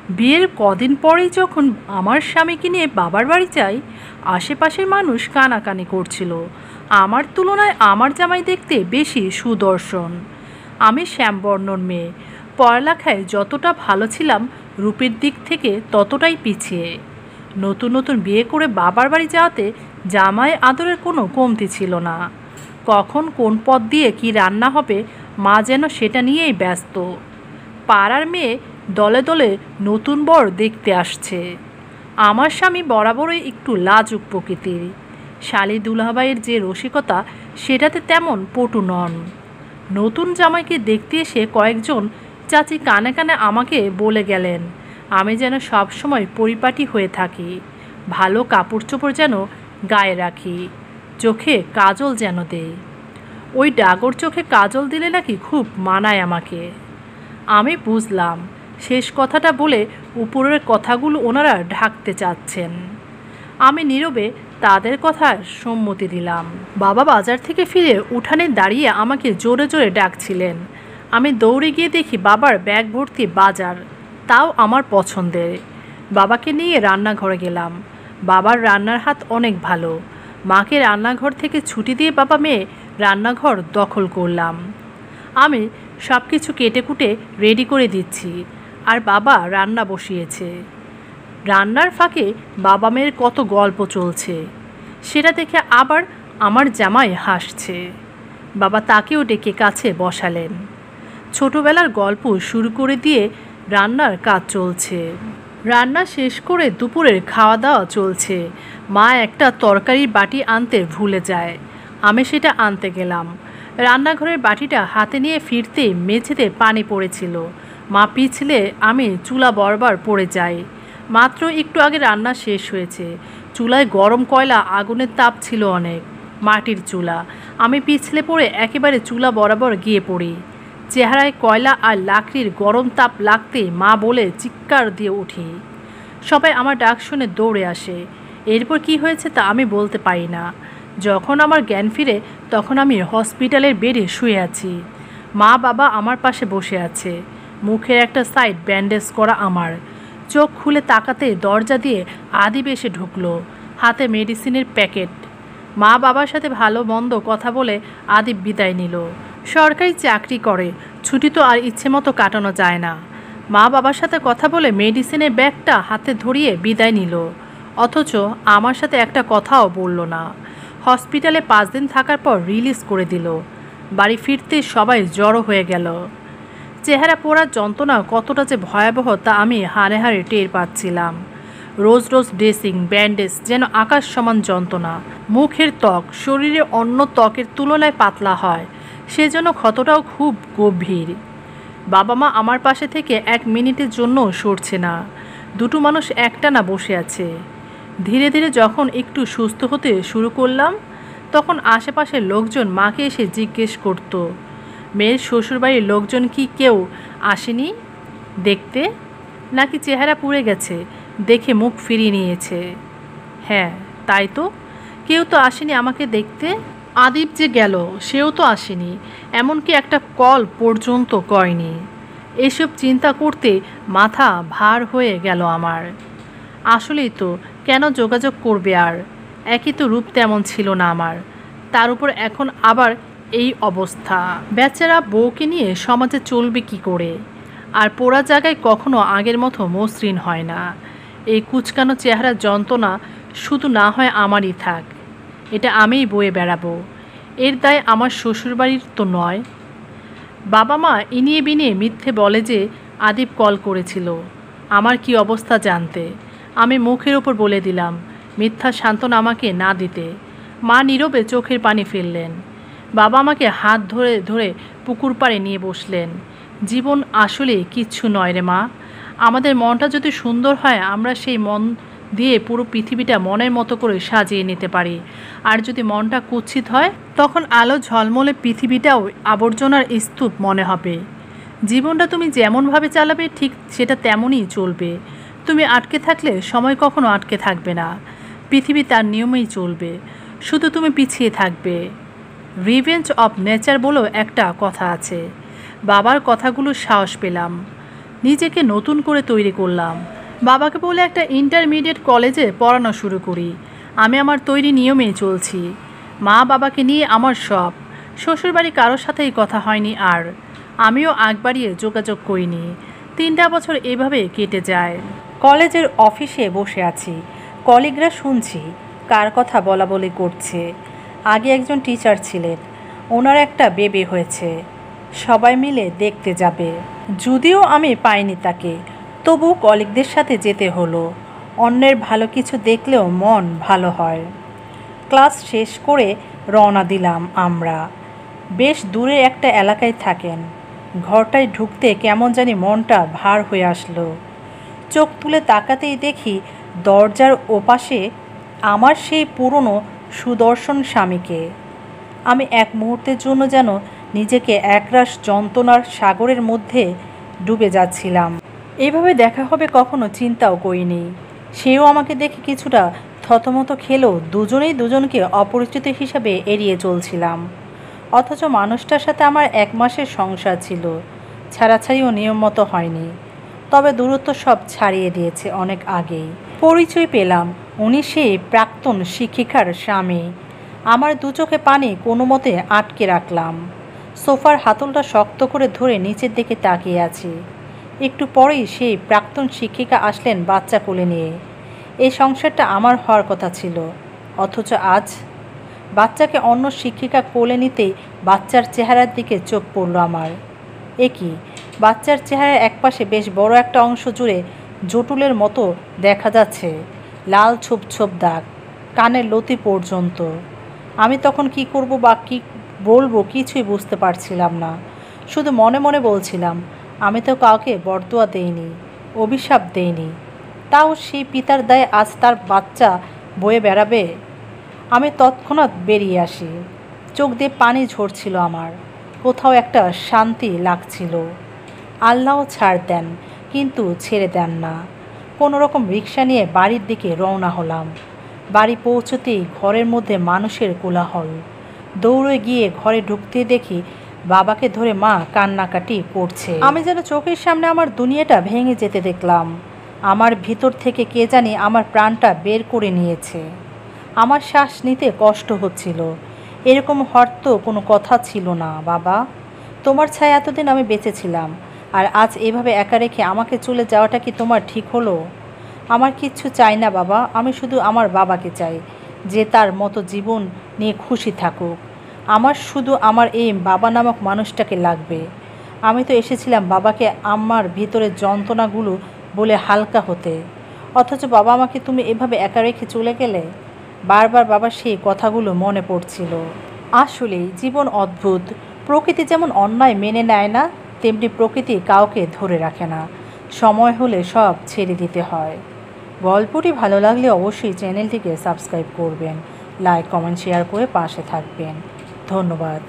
বিয়ের কদিন পরেই যখন আমার স্বামীকে নিয়ে বাবার বাড়ি যাই, আশেপাশের মানুষ কানাকানি করছিল। আমার তুলনায় আমার জামাই দেখতে বেশি সুদর্শন। আমি শ্যামবর্ণর মেয়ে, পড়ালেখায় যতটা ভালো ছিলাম রূপের দিক থেকে ততটাই পিছিয়ে। নতুন নতুন বিয়ে করে বাবার বাড়ি যাওয়াতে জামাই আদরের কোনো কমতি ছিল না। কখন কোন পদ দিয়ে কি রান্না হবে মা যেন সেটা নিয়েই ব্যস্ত। পাড়ার মেয়ে দলে দলে নতুন বর দেখতে আসছে। আমার স্বামী বরাবরই একটু লাজুক প্রকৃতির। শালি দুলাভাইয়ের যে রসিকতা সেটাতে তেমন পটু নন। নতুন জামাইকে দেখতে এসে কয়েকজন চাচি কানে কানে আমাকে বলে গেলেন আমি যেন সবসময় পরিপাটি হয়ে থাকি, ভালো কাপড় চোপড় যেন গায়ে রাখি, চোখে কাজল যেন দেই। ওই ডাগর চোখে কাজল দিলে নাকি খুব মানায় আমাকে। আমি বুঝলাম শেষ কথাটা বলে উপরের কথাগুলো ওনারা ঢাকতে চাচ্ছেন। আমি নীরবে তাদের কথার সম্মতি দিলাম। বাবা বাজার থেকে ফিরে উঠানে দাঁড়িয়ে আমাকে জোরে জোরে ডাকছিলেন। আমি দৌড়ে গিয়ে দেখি বাবার ব্যাগ ভর্তি বাজার, তাও আমার পছন্দের। বাবাকে নিয়ে রান্নাঘরে গেলাম। বাবার রান্নার হাত অনেক ভালো। মাকে রান্নাঘর থেকে ছুটি দিয়ে বাবা মেয়ে রান্নাঘর দখল করলাম। আমি সব কিছু কেটে কুটে রেডি করে দিচ্ছি, আর বাবা রান্না বসিয়েছে। রান্নার ফাঁকে বাবা মেয়ের কত গল্প চলছে সেটা দেখে আবার আমার জামাই হাসছে। বাবা তাকেও ডেকে কাছে বসালেন। ছোটবেলার গল্প শুরু করে দিয়ে রান্নার কাজ চলছে। রান্না শেষ করে দুপুরের খাওয়া দাওয়া চলছে। মা একটা তরকারির বাটি আনতে ভুলে যায়। আমি সেটা আনতে গেলাম। রান্নাঘরের বাটিটা হাতে নিয়ে ফিরতে মেঝেতে পানি পড়েছিল। মা পিছলে আমি চুলা বরাবর পড়ে যাই। মাত্র একটু আগে রান্না শেষ হয়েছে। চুলায় গরম কয়লা, আগুনের তাপ ছিল অনেক। মাটির চুলা। আমি পিছলে পড়ে একেবারে চুলা বরাবর গিয়ে পড়ি। চেহারায় কয়লা আর লাকড়ির গরম তাপ লাগতে মা বলে চিৎকার দিয়ে উঠি। সবাই আমার ডাক শুনে দৌড়ে আসে। এরপর কি হয়েছে তা আমি বলতে পারি না। যখন আমার জ্ঞান ফিরে তখন আমি হসপিটালের বেডে শুয়ে আছি। মা বাবা আমার পাশে বসে আছে। মুখের একটা সাইড ব্যান্ডেজ করা আমার। চোখ খুলে তাকাতে দরজা দিয়ে আদিব এসে ঢুকলো, হাতে মেডিসিনের প্যাকেট। মা বাবার সাথে ভালো মন্দ কথা বলে আদিব বিদায় নিল। সরকারি চাকরি করে, ছুটি তো আর ইচ্ছে মতো কাটানো যায় না। মা বাবার সাথে কথা বলে মেডিসিনের ব্যাগটা হাতে ধরিয়ে বিদায় নিল, অথচ আমার সাথে একটা কথাও বলল না। হসপিটালে 5 দিন থাকার পর রিলিজ করে দিল। বাড়ি ফিরতে সবাই জড়ো হয়ে গেল। চেহারা পোড়ার যন্ত্রণা কতটা যে ভয়াবহ তা আমি হাড়ে হাড়ে টের পাচ্ছিলাম। রোজ রোজ ড্রেসিং, ব্যান্ডেজ যেন আকাশ সমান যন্ত্রণা। মুখের ত্বক শরীরে অন্য ত্বকের তুলনায় পাতলা হয়, সেজন্য ক্ষতটাও খুব গভীর। বাবা মা আমার পাশে থেকে 1 মিনিটের জন্য সরছে না। দুটো মানুষ একটানা বসে আছে। ধীরে ধীরে যখন একটু সুস্থ হতে শুরু করলাম তখন আশেপাশের লোকজন মাকে এসে জিজ্ঞেস করত, মেয়ের শ্বশুরবাড়ির লোকজন কি কেউ আসেনি দেখতে, নাকি চেহারা পুড়ে গেছে দেখে মুখ ফিরিয়ে নিয়েছে? হ্যাঁ, তাই তো, কেউ তো আসেনি আমাকে দেখতে। আদিব যে গেল সেও তো আসেনি, এমনকি একটা কল পর্যন্ত করেনি। এসব চিন্তা করতে মাথা ভার হয়ে গেল আমার। আসলেই তো, কেন যোগাযোগ করবে আর? একই তো রূপ তেমন ছিল না আমার, তার উপর এখন আবার এই অবস্থা। বেচারা বউকে নিয়ে সমাজে চলবে কি করে? আর পোড়া জায়গায় কখনো আগের মতো মসৃণ হয় না। এই কুচকানো চেহারার যন্ত্রণা শুধু না হয় আমারই থাক, এটা আমিই বয়ে বেড়াবো। এর দায় আমার শ্বশুরবাড়ির তো নয়। বাবা মা ইনিয়ে বিনিয়ে মিথ্যে বলে যে আদিব কল করেছিল আমার কি অবস্থা জানতে। আমি মুখের ওপর বলে দিলাম মিথ্যা সান্ত্বনা আমাকে না দিতে। মা নীরবে চোখের পানি ফেললেন। বাবা আমাকে হাত ধরে ধরে পুকুর পাড়ে নিয়ে বসলেন। জীবন আসলে কিচ্ছু নয় রে মা। আমাদের মনটা যদি সুন্দর হয় আমরা সেই মন দিয়ে পুরো পৃথিবীটা মনের মতো করে সাজিয়ে নিতে পারি। আর যদি মনটা কুৎসিত হয় তখন আলো ঝলমলে পৃথিবীটাও আবর্জনার স্তূপ মনে হবে। জীবনটা তুমি যেমনভাবে চালাবে ঠিক সেটা তেমনই চলবে। তুমি আটকে থাকলে সময় কখনো আটকে থাকবে না। পৃথিবী তার নিয়মেই চলবে, শুধু তুমি পিছিয়ে থাকবে। রিভেঞ্জ অফ নেচার বলেও একটা কথা আছে। বাবার কথাগুলো সাহস পেলাম। নিজেকে নতুন করে তৈরি করলাম। বাবাকে বলে একটা ইন্টারমিডিয়েট কলেজে পড়ানো শুরু করি। আমি আমার তৈরি নিয়মেই চলছি। মা বাবাকে নিয়ে আমার সব। শ্বশুরবাড়ি কারোর সাথেই কথা হয়নি আর। আমিও আগ বাড়িয়ে যোগাযোগ করিনি। 3টা বছর এভাবে কেটে যায়। কলেজের অফিসে বসে আছি। কলিগরা শুনছি কার কথা বলা বলি করছে। আগে একজন টিচার ছিলেন, ওনার একটা বেবি হয়েছে, সবাই মিলে দেখতে যাবে। যদিও আমি পাইনি তাকে, তবু কলিগদের সাথে যেতে হলো। অন্যের ভালো কিছু দেখলেও মন ভালো হয়। ক্লাস শেষ করে রওনা দিলাম আমরা। বেশ দূরে একটা এলাকায় থাকেন। ঘরটায় ঢুকতে কেমন জানি মনটা ভার হয়ে আসলো। চোখ তুলে তাকাতেই দেখি দরজার ওপাশে আমার সেই পুরনো সুদর্শন স্বামীকে। আমি এক মুহূর্তের জন্য যেন নিজেকে একরাশ যন্ত্রণার সাগরের মধ্যে ডুবে যাচ্ছিলাম। এভাবে দেখা হবে কখনো চিন্তাও করিনি। সেও আমাকে দেখে কিছুটা থতমত খেলেও দুজনেই দুজনকে অপরিচিত হিসাবে এড়িয়ে চলছিলাম। অথচ মানুষটার সাথে আমার 1 মাসের সংসার ছিল। ছাড়াছাড়িও নিয়ম মতো হয়নি, তবে দূরত্ব সব ছাড়িয়ে দিয়েছে অনেক আগেই। পরিচয় পেলাম, উনি সেই প্রাক্তন শিক্ষিকার স্বামী। আমার দু চোখে পানি কোনো মতে আটকে রাখলাম। সোফার হাতলটা শক্ত করে ধরে নিচের দিকে তাকিয়ে আছি। একটু পরেই সেই প্রাক্তন শিক্ষিকা আসলেন বাচ্চা কোলে নিয়ে। এই সংসারটা আমার হওয়ার কথা ছিল, অথচ আজ বাচ্চাকে অন্য শিক্ষিকা কোলে নিতেই বাচ্চার চেহারার দিকে চোখ পড়ল আমার। এ কি, বাচ্চার চেহারার একপাশে বেশ বড় একটা অংশ জুড়ে জটুলের মতো দেখা যাচ্ছে, লাল ছোপ ছোপ দাগ, কানের লতি পর্যন্ত। আমি তখন কি করব বা কী বলবো কিছুই বুঝতে পারছিলাম না। শুধু মনে মনে বলছিলাম, আমি তো কাউকে বরদোয়া দেইনি, অভিশাপ দেইনি, তাও সেই পিতার দায়ে আজ তার বাচ্চা বয়ে বেড়াবে। আমি তৎক্ষণাৎ বেরিয়ে আসি। চোখ দিয়ে পানি ঝরছিল আমার। কোথাও একটা শান্তি লাগছিল। আল্লাহ ছাড় দেন, কিন্তু ছেড়ে দেন না। কোনো রকম রিক্সা নিয়ে বাড়ির দিকে রওনা হলাম। বাড়ি পৌঁছতেই ঘরের মধ্যে মানুষের কোলাহল। দৌড়ে গিয়ে ঘরে ঢুকতে দেখি বাবাকে ধরে মা কান্নাকাটি করছে। আমি যেন চোখের সামনে আমার দুনিয়াটা ভেঙে যেতে দেখলাম। আমার ভিতর থেকে কে জানি আমার প্রাণটা বের করে নিয়েছে। আমার শ্বাস নিতে কষ্ট হচ্ছিল। এরকম হওয়ার তো কোনো কথা ছিল না বাবা। তোমার ছায়া এতদিন আমি বেঁচেছিলাম, আর আজ এভাবে একা রেখে আমাকে চলে যাওয়াটা কি তোমার ঠিক হলো? আমার কিচ্ছু চাই না বাবা, আমি শুধু আমার বাবাকে চাই, যে তার মতো জীবন নিয়ে খুশি থাকুক। আমার শুধু আমার এই বাবা নামক মানুষটাকে লাগবে। আমি তো এসেছিলাম বাবাকে আমার ভিতরের যন্ত্রণাগুলো বলে হালকা হতে, অথচ বাবা আমাকে তুমি এভাবে একা রেখে চলে গেলে। বারবার বাবার সেই কথাগুলো মনে পড়ছিল। আসলেই জীবন অদ্ভুত। প্রকৃতি যেমন অন্যায় মেনে নেয় না, তেমনি প্রকৃতি কাউকে ধরে রাখে না। সময় হলে সব ছেড়ে দিতে হয়। গল্পটি ভালো লাগলে অবশ্যই চ্যানেলটিকে সাবস্ক্রাইব করবেন, লাইক কমেন্ট শেয়ার করে পাশে থাকবেন। ধন্যবাদ।